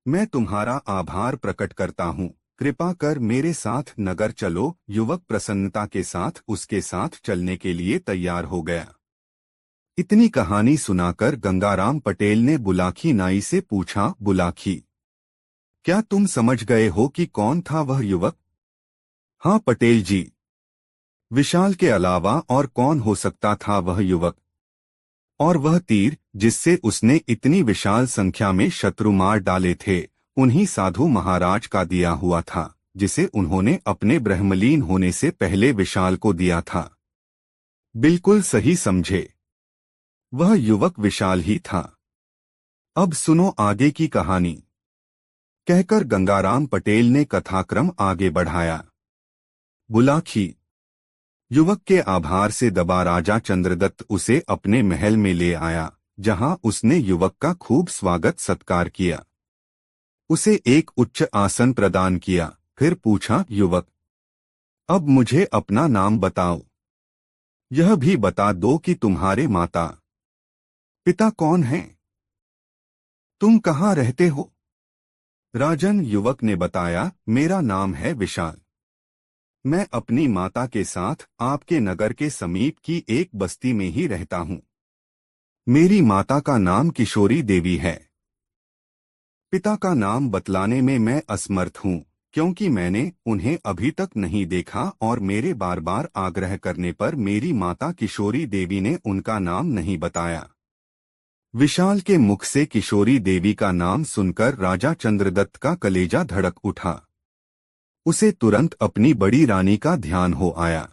मैं तुम्हारा आभार प्रकट करता हूँ, कृपा कर मेरे साथ नगर चलो। युवक प्रसन्नता के साथ उसके साथ चलने के लिए तैयार हो गया। इतनी कहानी सुनाकर गंगाराम पटेल ने बुलाखी नाई से पूछा, बुलाखी, क्या तुम समझ गए हो कि कौन था वह युवक? हाँ पटेल जी। विशाल के अलावा और कौन हो सकता था वह युवक? और वह तीर जिससे उसने इतनी विशाल संख्या में शत्रु मार डाले थे, उन्हीं साधु महाराज का दिया हुआ था, जिसे उन्होंने अपने ब्रह्मलीन होने से पहले विशाल को दिया था। बिल्कुल सही समझे, वह युवक विशाल ही था। अब सुनो आगे की कहानी, कहकर गंगाराम पटेल ने कथाक्रम आगे बढ़ाया। बुलाखी। युवक के आभार से दबा राजा चंद्रदत्त उसे अपने महल में ले आया, जहां उसने युवक का खूब स्वागत सत्कार किया। उसे एक उच्च आसन प्रदान किया, फिर पूछा, युवक, अब मुझे अपना नाम बताओ। यह भी बता दो कि तुम्हारे माता पिता कौन हैं? तुम कहाँ रहते हो? राजन, युवक ने बताया, मेरा नाम है विशाल। मैं अपनी माता के साथ आपके नगर के समीप की एक बस्ती में ही रहता हूँ। मेरी माता का नाम किशोरी देवी है। पिता का नाम बतलाने में मैं असमर्थ हूँ, क्योंकि मैंने उन्हें अभी तक नहीं देखा और मेरे बार बार आग्रह करने पर मेरी माता किशोरी देवी ने उनका नाम नहीं बताया। विशाल के मुख से किशोरी देवी का नाम सुनकर राजा चंद्रदत्त का कलेजा धड़क उठा। उसे तुरंत अपनी बड़ी रानी का ध्यान हो आया।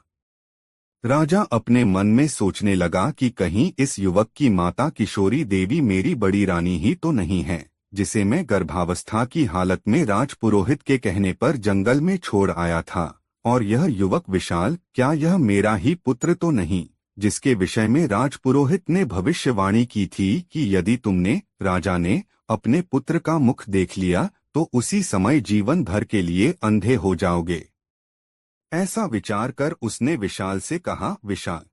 राजा अपने मन में सोचने लगा कि कहीं इस युवक की माता किशोरी देवी मेरी बड़ी रानी ही तो नहीं है, जिसे मैं गर्भावस्था की हालत में राजपुरोहित के कहने पर जंगल में छोड़ आया था। और यह युवक विशाल, क्या यह मेरा ही पुत्र तो नहीं, जिसके विषय में राजपुरोहित ने भविष्यवाणी की थी कि यदि तुमने, राजा ने, अपने पुत्र का मुख देख लिया तो उसी समय जीवन भर के लिए अंधे हो जाओगे। ऐसा विचार कर उसने विशाल से कहा, विशाल,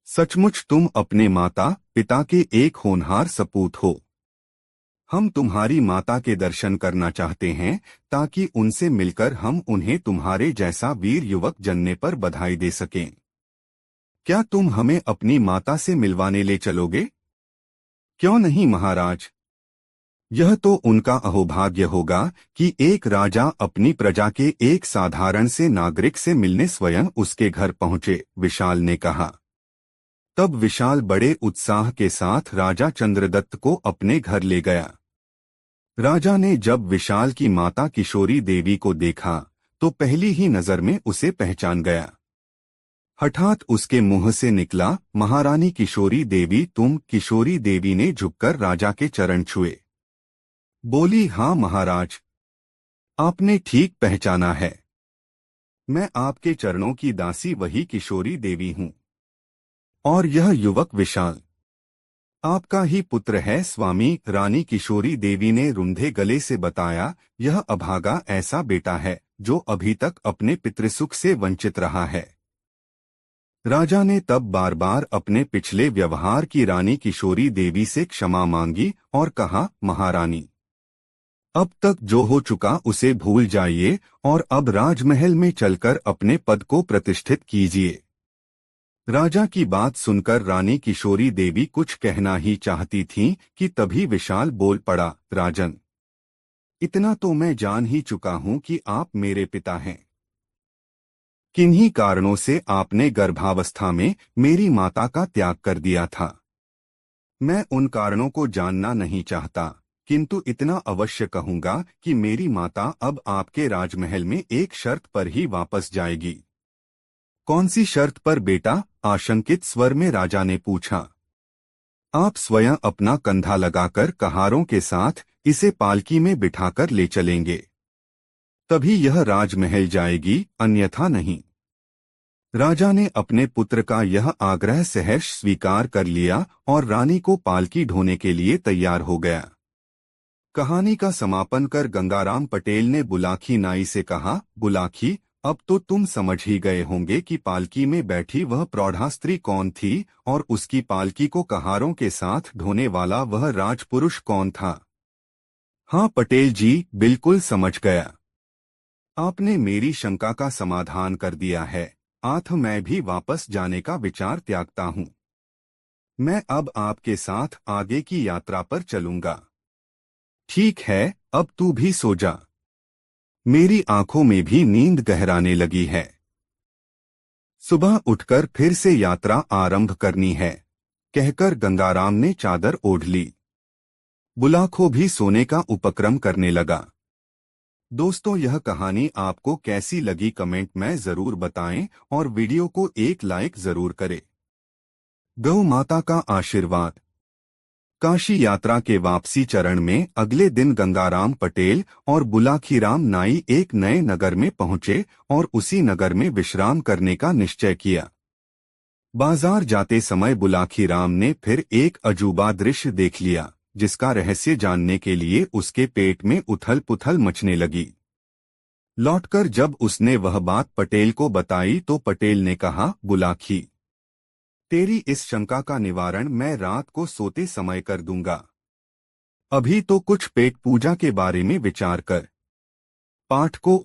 सचमुच तुम अपने माता पिता के एक होनहार सपूत हो। हम तुम्हारी माता के दर्शन करना चाहते हैं, ताकि उनसे मिलकर हम उन्हें तुम्हारे जैसा वीर युवक जनने पर बधाई दे सकें। क्या तुम हमें अपनी माता से मिलवाने ले चलोगे? क्यों नहीं महाराज। यह तो उनका अहोभाग्य होगा कि एक राजा अपनी प्रजा के एक साधारण से नागरिक से मिलने स्वयं उसके घर पहुंचे, विशाल ने कहा। तब विशाल बड़े उत्साह के साथ राजा चंद्रदत्त को अपने घर ले गया। राजा ने जब विशाल की माता किशोरी देवी को देखा तो पहली ही नजर में उसे पहचान गया। हठात उसके मुंह से निकला, महारानी किशोरी देवी तुम? किशोरी देवी ने झुककर राजा के चरण छुए। बोली, हाँ महाराज, आपने ठीक पहचाना है। मैं आपके चरणों की दासी वही किशोरी देवी हूँ। और यह युवक विशाल आपका ही पुत्र है स्वामी। रानी किशोरी देवी ने रुंधे गले से बताया, यह अभागा ऐसा बेटा है जो अभी तक अपने पितृसुख से वंचित रहा है। राजा ने तब बार बार अपने पिछले व्यवहार की रानी किशोरी देवी से क्षमा मांगी और कहा, महारानी, अब तक जो हो चुका उसे भूल जाइए और अब राजमहल में चलकर अपने पद को प्रतिष्ठित कीजिए। राजा की बात सुनकर रानी किशोरी देवी कुछ कहना ही चाहती थीं कि तभी विशाल बोल पड़ा, राजन, इतना तो मैं जान ही चुका हूं कि आप मेरे पिता हैं। किन्हीं कारणों से आपने गर्भावस्था में मेरी माता का त्याग कर दिया था। मैं उन कारणों को जानना नहीं चाहता, किंतु इतना अवश्य कहूंगा कि मेरी माता अब आपके राजमहल में एक शर्त पर ही वापस जाएगी। कौन सी शर्त पर बेटा? आशंकित स्वर में राजा ने पूछा। आप स्वयं अपना कंधा लगाकर कहारों के साथ इसे पालकी में बिठाकर ले चलेंगे, तभी यह राजमहल जाएगी, अन्यथा नहीं। राजा ने अपने पुत्र का यह आग्रह सहर्ष स्वीकार कर लिया और रानी को पालकी ढोने के लिए तैयार हो गया। कहानी का समापन कर गंगाराम पटेल ने बुलाखी नाई से कहा, बुलाखी, अब तो तुम समझ ही गए होंगे कि पालकी में बैठी वह प्रौढ़ा स्त्री कौन थी और उसकी पालकी को कहारों के साथ ढोने वाला वह राजपुरुष कौन था। हाँ पटेल जी, बिल्कुल समझ गया। आपने मेरी शंका का समाधान कर दिया है। आठ मैं भी वापस जाने का विचार त्यागता हूँ। मैं अब आपके साथ आगे की यात्रा पर चलूंगा। ठीक है, अब तू भी सो जा। मेरी आंखों में भी नींद गहराने लगी है। सुबह उठकर फिर से यात्रा आरंभ करनी है, कहकर गंगाराम ने चादर ओढ़ ली। बुलाखो भी सोने का उपक्रम करने लगा। दोस्तों, यह कहानी आपको कैसी लगी कमेंट में जरूर बताएं और वीडियो को एक लाइक जरूर करें। गौ माता का आशीर्वाद। काशी यात्रा के वापसी चरण में अगले दिन गंगाराम पटेल और बुलाखीराम नाई एक नए नगर में पहुंचे और उसी नगर में विश्राम करने का निश्चय किया। बाजार जाते समय बुलाखीराम ने फिर एक अजूबा दृश्य देख लिया, जिसका रहस्य जानने के लिए उसके पेट में उथल पुथल मचने लगी। लौटकर जब उसने वह बात पटेल को बताई तो पटेल ने कहा, बुलाखी, तेरी इस शंका का निवारण मैं रात को सोते समय कर दूंगा। अभी तो कुछ पेट पूजा के बारे में विचार कर। पाठ को।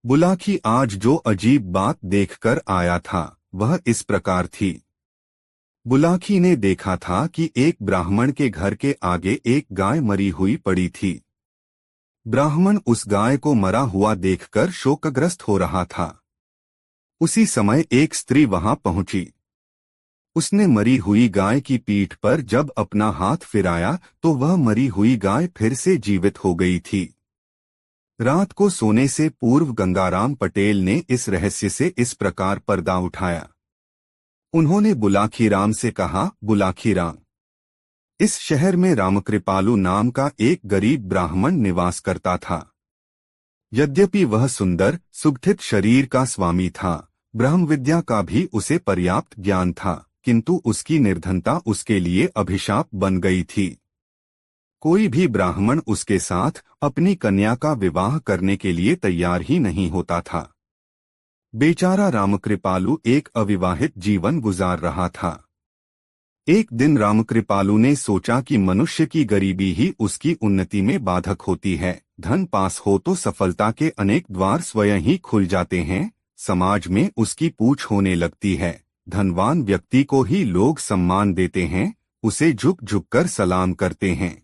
बुलाखी आज जो अजीब बात देखकर आया था वह इस प्रकार थी। बुलाखी ने देखा था कि एक ब्राह्मण के घर के आगे एक गाय मरी हुई पड़ी थी। ब्राह्मण उस गाय को मरा हुआ देखकर शोकग्रस्त हो रहा था। उसी समय एक स्त्री वहां पहुंची। उसने मरी हुई गाय की पीठ पर जब अपना हाथ फिराया तो वह मरी हुई गाय फिर से जीवित हो गई थी। रात को सोने से पूर्व गंगाराम पटेल ने इस रहस्य से इस प्रकार पर्दा उठाया। उन्होंने बुलाखीराम से कहा, बुलाखीराम, इस शहर में रामकृपालु नाम का एक गरीब ब्राह्मण निवास करता था। यद्यपि वह सुंदर सुगठित शरीर का स्वामी था, ब्रह्म विद्या का भी उसे पर्याप्त ज्ञान था, किंतु उसकी निर्धनता उसके लिए अभिशाप बन गई थी। कोई भी ब्राह्मण उसके साथ अपनी कन्या का विवाह करने के लिए तैयार ही नहीं होता था। बेचारा रामकृपालु एक अविवाहित जीवन गुजार रहा था। एक दिन रामकृपालु ने सोचा कि मनुष्य की गरीबी ही उसकी उन्नति में बाधक होती है। धन पास हो तो सफलता के अनेक द्वार स्वयं ही खुल जाते हैं। समाज में उसकी पूछ होने लगती है। धनवान व्यक्ति को ही लोग सम्मान देते हैं, उसे झुक झुक कर सलाम करते हैं।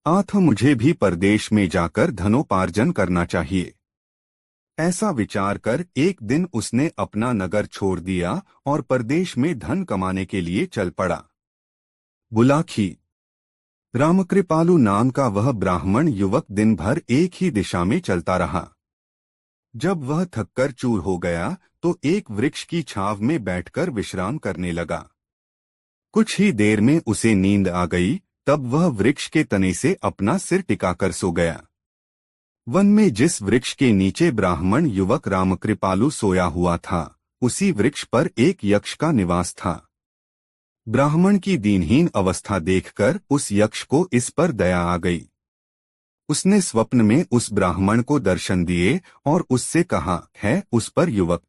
आठ मुझे भी परदेश में जाकर धनोपार्जन करना चाहिए। ऐसा विचार कर एक दिन उसने अपना नगर छोड़ दिया और परदेश में धन कमाने के लिए चल पड़ा। बुलाखी। रामकृपालु नाम का वह ब्राह्मण युवक दिन भर एक ही दिशा में चलता रहा। जब वह थककर चूर हो गया तो एक वृक्ष की छांव में बैठकर विश्राम करने लगा। कुछ ही देर में उसे नींद आ गई। तब वह वृक्ष के तने से अपना सिर टिकाकर सो गया। वन में जिस वृक्ष के नीचे ब्राह्मण युवक रामकृपालु सोया हुआ था, उसी वृक्ष पर एक यक्ष का निवास था। ब्राह्मण की दीनहीन अवस्था देखकर उस यक्ष को इस पर दया आ गई। उसने स्वप्न में उस ब्राह्मण को दर्शन दिए और उससे कहा, है उस पर युवक,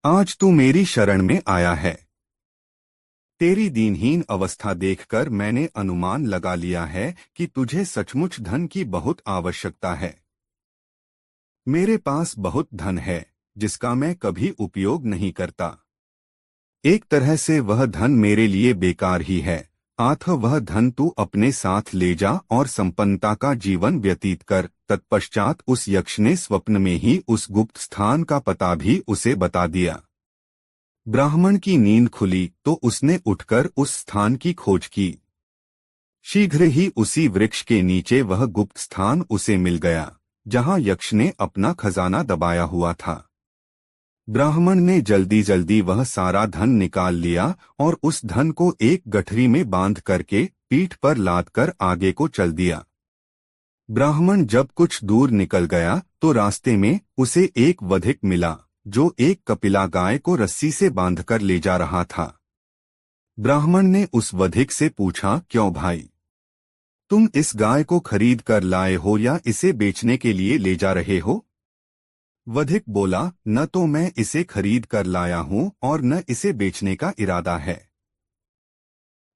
आज तू मेरी शरण में आया है। तेरी दीनहीन अवस्था देखकर मैंने अनुमान लगा लिया है कि तुझे सचमुच धन की बहुत आवश्यकता है। मेरे पास बहुत धन है जिसका मैं कभी उपयोग नहीं करता। एक तरह से वह धन मेरे लिए बेकार ही है, अतः वह धन तू अपने साथ ले जा और संपन्नता का जीवन व्यतीत कर। तत्पश्चात उस यक्ष ने स्वप्न में ही उस गुप्त स्थान का पता भी उसे बता दिया। ब्राह्मण की नींद खुली तो उसने उठकर उस स्थान की खोज की। शीघ्र ही उसी वृक्ष के नीचे वह गुप्त स्थान उसे मिल गया जहां यक्ष ने अपना खजाना दबाया हुआ था। ब्राह्मण ने जल्दी जल्दी वह सारा धन निकाल लिया और उस धन को एक गठरी में बांध करके पीठ पर लाद कर आगे को चल दिया। ब्राह्मण जब कुछ दूर निकल गया तो रास्ते में उसे एक वधिक मिला जो एक कपिला गाय को रस्सी से बांधकर ले जा रहा था। ब्राह्मण ने उस वधिक से पूछा, क्यों भाई, तुम इस गाय को खरीद कर लाए हो या इसे बेचने के लिए ले जा रहे हो? वधिक बोला, न तो मैं इसे खरीद कर लाया हूं और न इसे बेचने का इरादा है।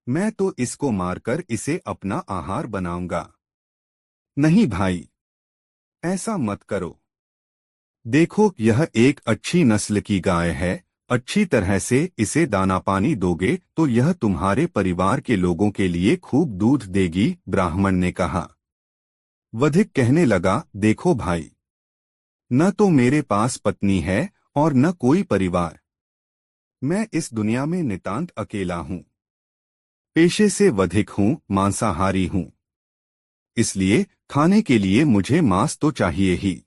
मैं तो इसको मारकर इसे अपना आहार बनाऊंगा। नहीं भाई, ऐसा मत करो। देखो, यह एक अच्छी नस्ल की गाय है, अच्छी तरह से इसे दाना पानी दोगे तो यह तुम्हारे परिवार के लोगों के लिए खूब दूध देगी। ब्राह्मण ने कहा। वधिक कहने लगा, देखो भाई, न तो मेरे पास पत्नी है और न कोई परिवार। मैं इस दुनिया में नितांत अकेला हूं। पेशे से वधिक हूं, मांसाहारी हूं। इसलिए खाने के लिए मुझे मांस तो चाहिए ही।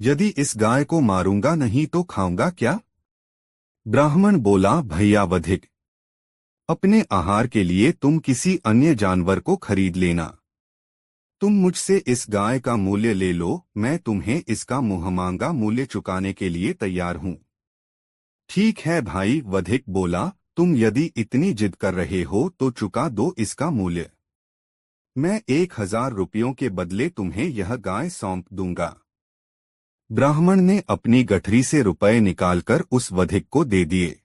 यदि इस गाय को मारूंगा नहीं तो खाऊंगा क्या? ब्राह्मण बोला, भैया वधिक, अपने आहार के लिए तुम किसी अन्य जानवर को खरीद लेना। तुम मुझसे इस गाय का मूल्य ले लो, मैं तुम्हें इसका मुंहमांगा मूल्य चुकाने के लिए तैयार हूं। ठीक है भाई, वधिक बोला, तुम यदि इतनी जिद कर रहे हो तो चुका दो इसका मूल्य। मैं 1000 रुपयों के बदले तुम्हें यह गाय सौंप दूंगा। ब्राह्मण ने अपनी गठरी से रुपए निकालकर उस वधिक को दे दिए।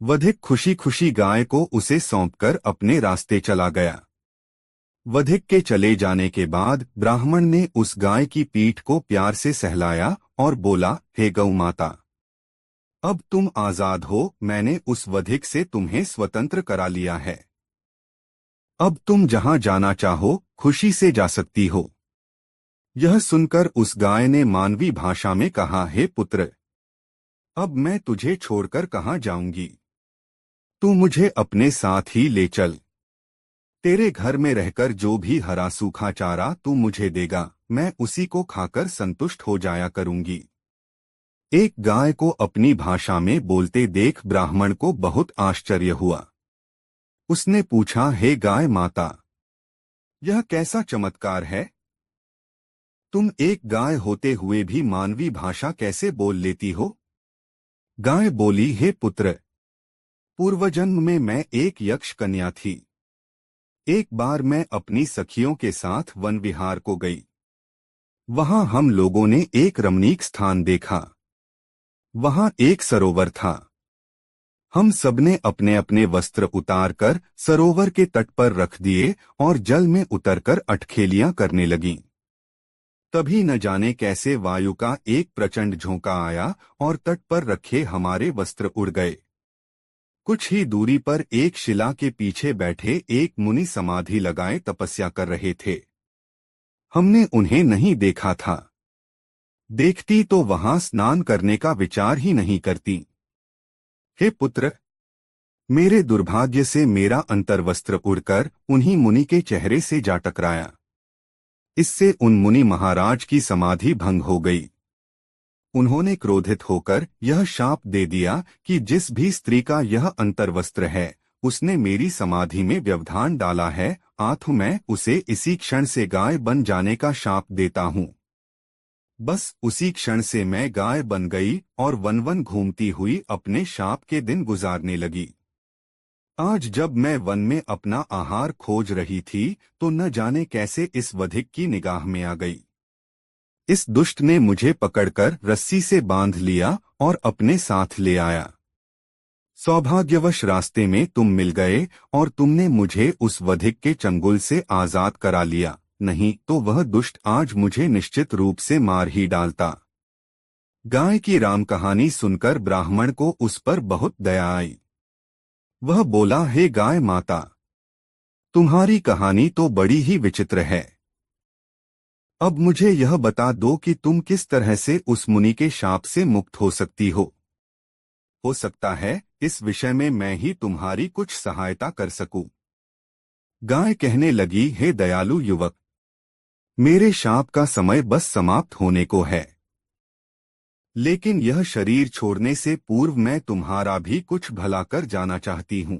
वधिक खुशी खुशी गाय को उसे सौंपकर अपने रास्ते चला गया। वधिक के चले जाने के बाद ब्राह्मण ने उस गाय की पीठ को प्यार से सहलाया और बोला, हे गौ माता, अब तुम आजाद हो। मैंने उस वधिक से तुम्हें स्वतंत्र करा लिया है। अब तुम जहां जाना चाहो खुशी से जा सकती हो। यह सुनकर उस गाय ने मानवी भाषा में कहा, हे पुत्र, अब मैं तुझे छोड़कर कहां जाऊंगी? तू मुझे अपने साथ ही ले चल। तेरे घर में रहकर जो भी हरा सूखा चारा तू मुझे देगा, मैं उसी को खाकर संतुष्ट हो जाया करूंगी। एक गाय को अपनी भाषा में बोलते देख ब्राह्मण को बहुत आश्चर्य हुआ। उसने पूछा, हे गाय माता, यह कैसा चमत्कार है? तुम एक गाय होते हुए भी मानवी भाषा कैसे बोल लेती हो? गाय बोली, हे पुत्र, पूर्वजन्म में मैं एक यक्ष कन्या थी। एक बार मैं अपनी सखियों के साथ वन विहार को गई। वहां हम लोगों ने एक रमणीक स्थान देखा। वहां एक सरोवर था। हम सबने अपने अपने वस्त्र उतारकर सरोवर के तट पर रख दिए और जल में उतरकर अटखेलियां करने लगीं। तभी न जाने कैसे वायु का एक प्रचंड झोंका आया और तट पर रखे हमारे वस्त्र उड़ गए। कुछ ही दूरी पर एक शिला के पीछे बैठे एक मुनि समाधि लगाए तपस्या कर रहे थे। हमने उन्हें नहीं देखा था। देखती तो वहां स्नान करने का विचार ही नहीं करती। हे पुत्र, मेरे दुर्भाग्य से मेरा अंतर्वस्त्र उड़कर उन्हीं मुनि के चेहरे से जा टकराया। इससे उन मुनि महाराज की समाधि भंग हो गई। उन्होंने क्रोधित होकर यह शाप दे दिया कि जिस भी स्त्री का यह अंतर्वस्त्र है उसने मेरी समाधि में व्यवधान डाला है, अतः मैं उसे इसी क्षण से गाय बन जाने का शाप देता हूँ। बस उसी क्षण से मैं गाय बन गई और वन वन घूमती हुई अपने शाप के दिन गुजारने लगी। आज जब मैं वन में अपना आहार खोज रही थी तो न जाने कैसे इस वधिक की निगाह में आ गई। इस दुष्ट ने मुझे पकड़कर रस्सी से बांध लिया और अपने साथ ले आया। सौभाग्यवश रास्ते में तुम मिल गए और तुमने मुझे उस वधिक के चंगुल से आजाद करा लिया, नहीं तो वह दुष्ट आज मुझे निश्चित रूप से मार ही डालता। गाय की राम कहानी सुनकर ब्राह्मण को उस पर बहुत दया आई। वह बोला, हे गाय माता, तुम्हारी कहानी तो बड़ी ही विचित्र है। अब मुझे यह बता दो कि तुम किस तरह से उस मुनि के शाप से मुक्त हो सकती हो। हो सकता है इस विषय में मैं ही तुम्हारी कुछ सहायता कर सकूं। गाय कहने लगी, हे दयालु युवक, मेरे शाप का समय बस समाप्त होने को है, लेकिन यह शरीर छोड़ने से पूर्व मैं तुम्हारा भी कुछ भला कर जाना चाहती हूँ।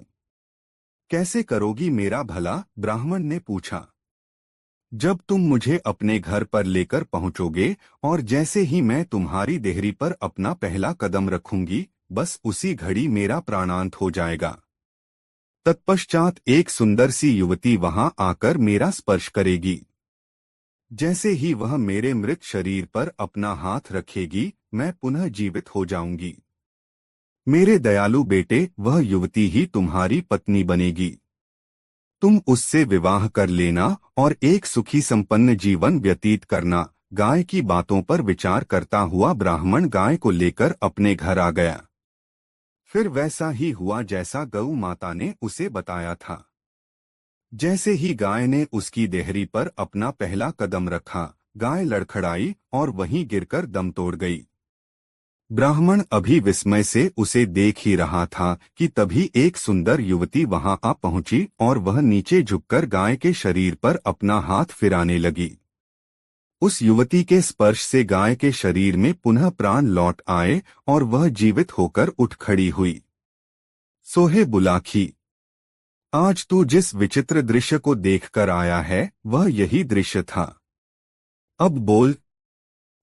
कैसे करोगी मेरा भला? ब्राह्मण ने पूछा। जब तुम मुझे अपने घर पर लेकर पहुंचोगे और जैसे ही मैं तुम्हारी देहरी पर अपना पहला कदम रखूंगी, बस उसी घड़ी मेरा प्राणांत हो जाएगा। तत्पश्चात एक सुंदर सी युवती वहां आकर मेरा स्पर्श करेगी। जैसे ही वह मेरे मृत शरीर पर अपना हाथ रखेगी, मैं पुनः जीवित हो जाऊंगी। मेरे दयालु बेटे, वह युवती ही तुम्हारी पत्नी बनेगी। तुम उससे विवाह कर लेना और एक सुखी संपन्न जीवन व्यतीत करना। गाय की बातों पर विचार करता हुआ ब्राह्मण गाय को लेकर अपने घर आ गया। फिर वैसा ही हुआ जैसा गौ माता ने उसे बताया था। जैसे ही गाय ने उसकी देहरी पर अपना पहला कदम रखा, गाय लड़खड़ाई और वहीं गिरकर दम तोड़ गई। ब्राह्मण अभी विस्मय से उसे देख ही रहा था कि तभी एक सुंदर युवती वहां आ पहुंची और वह नीचे झुककर गाय के शरीर पर अपना हाथ फिराने लगी। उस युवती के स्पर्श से गाय के शरीर में पुनः प्राण लौट आए और वह जीवित होकर उठ खड़ी हुई। सोहे बुलाखी, आज तू जिस विचित्र दृश्य को देखकर आया है, वह यही दृश्य था। अब बोल,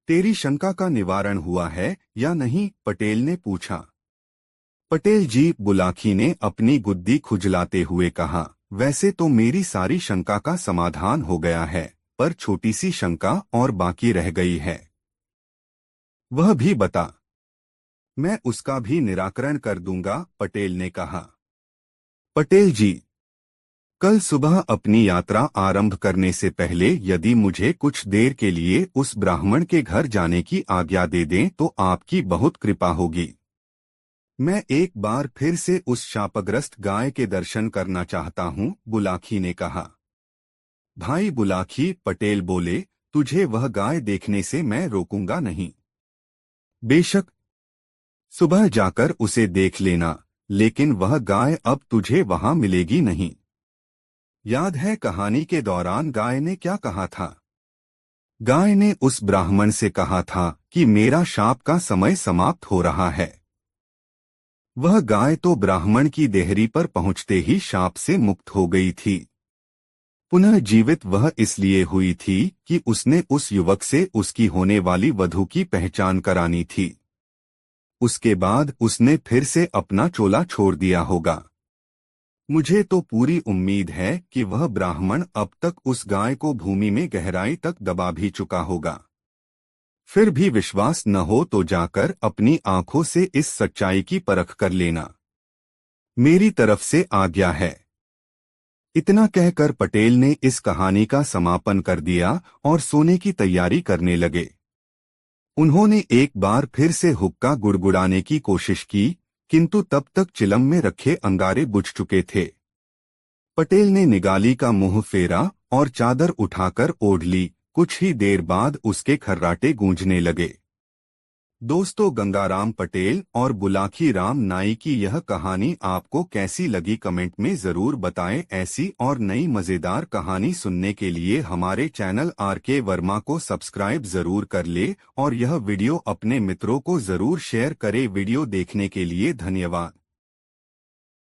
तेरी शंका का निवारण हुआ है या नहीं? पटेल ने पूछा। पटेल जी, बुलाखी ने अपनी गुद्दी खुजलाते हुए कहा, वैसे तो मेरी सारी शंका का समाधान हो गया है, पर छोटी सी शंका और बाकी रह गई है। वह भी बता। मैं उसका भी निराकरण कर दूंगा, पटेल ने कहा। पटेल जी, कल सुबह अपनी यात्रा आरंभ करने से पहले यदि मुझे कुछ देर के लिए उस ब्राह्मण के घर जाने की आज्ञा दे दें तो आपकी बहुत कृपा होगी। मैं एक बार फिर से उस शापग्रस्त गाय के दर्शन करना चाहता हूँ, बुलाखी ने कहा। भाई बुलाखी, पटेल बोले, तुझे वह गाय देखने से मैं रोकूंगा नहीं। बेशक सुबह जाकर उसे देख लेना, लेकिन वह गाय अब तुझे वहां मिलेगी नहीं। याद है कहानी के दौरान गाय ने क्या कहा था? गाय ने उस ब्राह्मण से कहा था कि मेरा शाप का समय समाप्त हो रहा है। वह गाय तो ब्राह्मण की देहरी पर पहुंचते ही शाप से मुक्त हो गई थी। पुनः जीवित वह इसलिए हुई थी कि उसने उस युवक से उसकी होने वाली वधू की पहचान करानी थी। उसके बाद उसने फिर से अपना चोला छोड़ दिया होगा। मुझे तो पूरी उम्मीद है कि वह ब्राह्मण अब तक उस गाय को भूमि में गहराई तक दबा भी चुका होगा। फिर भी विश्वास न हो तो जाकर अपनी आंखों से इस सच्चाई की परख कर लेना। मेरी तरफ से आज्ञा है। इतना कहकर पटेल ने इस कहानी का समापन कर दिया और सोने की तैयारी करने लगे। उन्होंने एक बार फिर से हुक्का गुड़गुड़ाने की कोशिश की, किंतु तब तक चिलम में रखे अंगारे बुझ चुके थे। पटेल ने निगाली का मुंह फेरा और चादर उठाकर ओढ़ ली। कुछ ही देर बाद उसके खर्राटे गूंजने लगे। दोस्तों, गंगाराम पटेल और बुलाखी राम नाई की यह कहानी आपको कैसी लगी कमेंट में जरूर बताएं। ऐसी और नई मजेदार कहानी सुनने के लिए हमारे चैनल आरके वर्मा को सब्सक्राइब जरूर कर ले और यह वीडियो अपने मित्रों को जरूर शेयर करें। वीडियो देखने के लिए धन्यवाद।